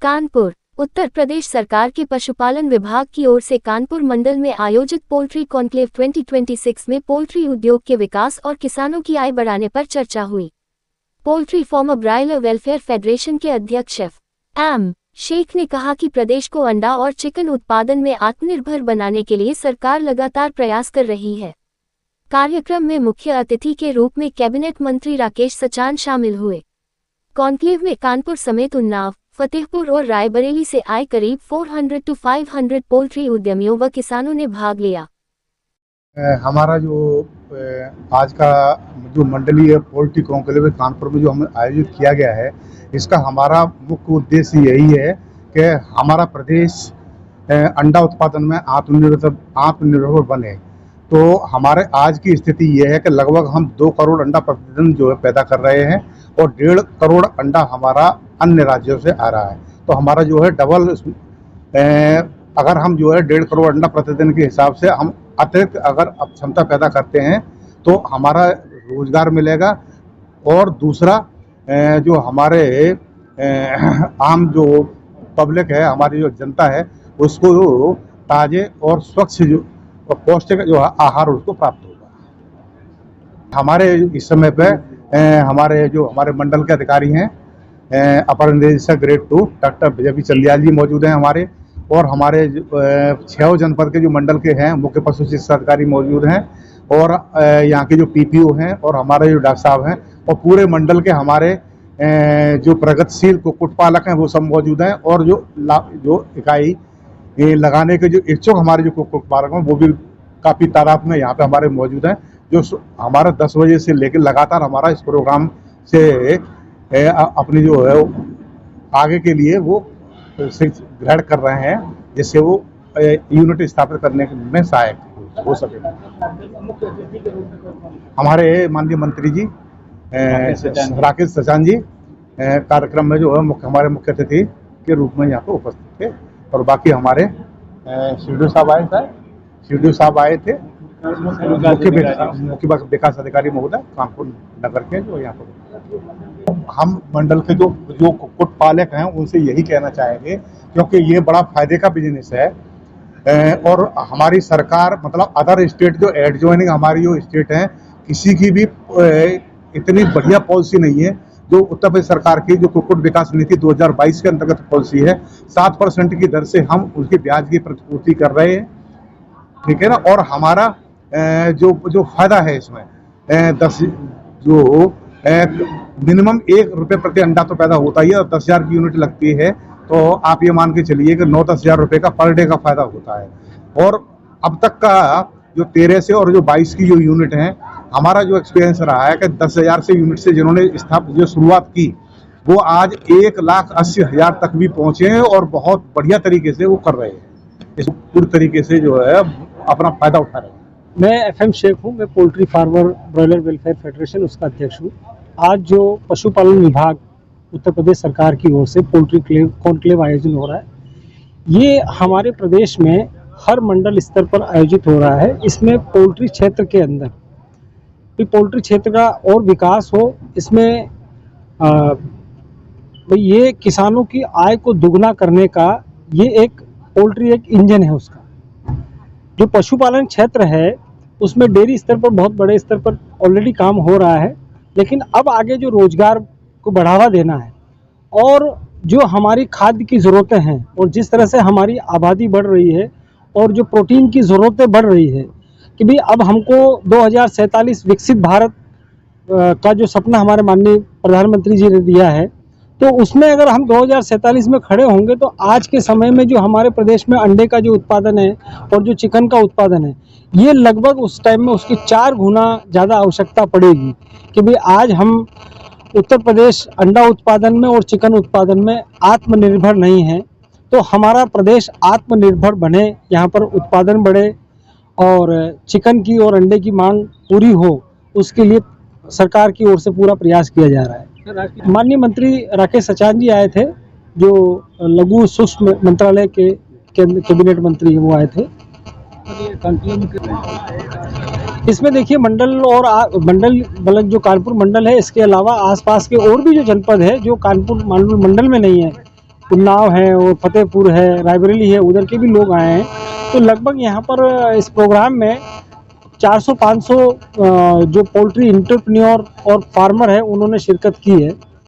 कानपुर उत्तर प्रदेश सरकार के पशुपालन विभाग की ओर से कानपुर मंडल में आयोजित पोल्ट्री कॉन्क्लेव 2026 में पोल्ट्री उद्योग के विकास और किसानों की आय बढ़ाने पर चर्चा हुई। Poultry farmer broiler welfare federation के अध्यक्ष एम शेख ने कहा कि प्रदेश को अंडा और चिकन उत्पादन में आत्मनिर्भर बनाने के लिए सरकार लगातार प्रयास कर रही है। कार्यक्रम में मुख्य अतिथि के रूप में कैबिनेट मंत्री राकेश सचान शामिल हुए। कॉन्क्लेव में कानपुर समेत उन्नाव, फतेहपुर और रायबरेली से आए करीब 400 to 500 पोल्ट्री उद्यमियों व किसानों ने भाग लिया। हमारा जो आज का जो मंडलीय पोल्ट्री कॉन्क्लेव कानपुर में जो हम आयोजित किया गया है, इसका हमारा मुख्य उद्देश्य यही है कि हमारा प्रदेश अंडा उत्पादन में आत्मनिर्भर बने। तो हमारे आज की स्थिति ये है कि लगभग हम 2 करोड़ अंडा प्रतिदिन जो है पैदा कर रहे हैं और 1.5 करोड़ अंडा हमारा अन्य राज्यों से आ रहा है। तो हमारा जो है डबल, अगर हम जो है 1.5 करोड़ अंडा प्रतिदिन के हिसाब से हम अतिरिक्त अगर क्षमता पैदा करते हैं तो हमारा रोजगार मिलेगा। और दूसरा जो हमारे आम जो पब्लिक है, हमारी जो जनता है, उसको ताजे और स्वच्छ जो पौष्टिक जो आहार उसको प्राप्त होगा। हमारे इस समय पे हमारे मंडल के अधिकारी हैं, अपर निदेशक ग्रेड 2 डॉक्टर विजय चंदियाल जी मौजूद हैं हमारे, और हमारे 6 जनपद के जो मंडल के हैं मुख्य पशु चिकित्सा अधिकारी मौजूद हैं, और यहाँ के जो पीपीओ हैं और हमारे जो डॉक्टर साहब हैं, और पूरे मंडल के हमारे जो प्रगतिशील कुक्कुट पालक हैं वो सब मौजूद हैं। और जो इकाई लगाने के जो इच्छुक हमारे जो कुक्कुट पालक हैं वो भी काफ़ी तादाद में यहाँ पे हमारे मौजूद हैं, जो हमारा 10 बजे से लेकर लगातार हमारा इस प्रोग्राम से अपनी जो है आगे के लिए वो ग्रहण कर रहे हैं, जिससे वो यूनिट स्थापित करने में सहायक हो सके। हमारे माननीय मंत्री जी राकेश सचान जी कार्यक्रम में जो है हमारे मुख्य अतिथि के रूप में यहाँ पे उपस्थित थे, और बाकी हमारे सीडीओ साहब आए थे, मुख्य विकास अधिकारी महोदय कानपुर नगर के जो यहाँ पर। हम मंडल के जो कुक्कुट पालक हैं उनसे यही कहना चाहेंगे, क्योंकि ये बड़ा फायदे का बिजनेस है, और हमारी सरकार मतलब अदर स्टेट जो एडजॉइनिंग हमारी जो स्टेट हैं, किसी की भी इतनी बढ़िया पॉलिसी नहीं है जो उत्तर प्रदेश सरकार की जो कुक्कुट विकास नीति 2022 के अंतर्गत पॉलिसी है। 7% की दर से हम उसके ब्याज की प्रतिपूर्ति कर रहे हैं, ठीक है ना। और हमारा जो फायदा है इसमें 10 जो मिनिमम 1 रुपये प्रति अंडा तो पैदा होता ही है, और 10,000 की यूनिट लगती है, तो आप ये मान के चलिए कि 9-10 हज़ार रुपये का पर डे का फायदा होता है। और अब तक का जो 13 से और जो 22 की जो यूनिट हैं, हमारा जो एक्सपीरियंस रहा है कि 10,000 से यूनिट से जिन्होंने जो शुरुआत की वो आज 1,80,000 तक भी पहुंचे हैं, और बहुत बढ़िया तरीके से वो कर रहे हैं, इस पूरी तरीके से जो है अपना फायदा उठा रहे हैं। मैं एफएम शेख हूँ, मैं poultry farmer broiler welfare federation उसका अध्यक्ष हूँ। आज जो पशुपालन विभाग उत्तर प्रदेश सरकार की ओर से पोल्ट्री कॉन्क्लेव आयोजन हो रहा है, ये हमारे प्रदेश में हर मंडल स्तर पर आयोजित हो रहा है। इसमें पोल्ट्री क्षेत्र के अंदर पोल्ट्री क्षेत्र का और विकास हो, इसमें ये किसानों की आय को दुगना करने का ये एक पोल्ट्री एक इंजन है उसका। जो पशुपालन क्षेत्र है उसमें डेयरी स्तर पर बहुत बड़े स्तर पर ऑलरेडी काम हो रहा है, लेकिन अब आगे जो रोजगार को बढ़ावा देना है और जो हमारी खाद्य की ज़रूरतें हैं, और जिस तरह से हमारी आबादी बढ़ रही है और जो प्रोटीन की ज़रूरतें बढ़ रही है कि भाई अब हमको 2047 विकसित भारत का जो सपना हमारे माननीय प्रधानमंत्री जी ने दिया है, तो उसमें अगर हम 2047 में खड़े होंगे तो आज के समय में जो हमारे प्रदेश में अंडे का जो उत्पादन है और जो चिकन का उत्पादन है, ये लगभग उस टाइम में उसकी 4 गुना ज़्यादा आवश्यकता पड़ेगी कि भाई आज हम उत्तर प्रदेश अंडा उत्पादन में और चिकन उत्पादन में आत्मनिर्भर नहीं है। तो हमारा प्रदेश आत्मनिर्भर बने, यहाँ पर उत्पादन बढ़े और चिकन की और अंडे की मांग पूरी हो, उसके लिए सरकार की ओर से पूरा प्रयास किया जा रहा है। माननीय मंत्री राकेश सचान जी आए थे, जो लघु सूक्ष्म मंत्रालय के कैबिनेट मंत्री वो आए थे। इसमें देखिए मंडल मतलब जो कानपुर मंडल है, इसके अलावा आसपास के और भी जो जनपद है जो कानपुर मंडल में नहीं है, उन्नाव है और फतेहपुर है, रायबरेली है, उधर के भी लोग आए हैं। तो लगभग यहाँ पर इस प्रोग्राम में 400-500 जो पोल्ट्री एंटरप्रेन्योर और फार्मर है उन्होंने शिरकत की है।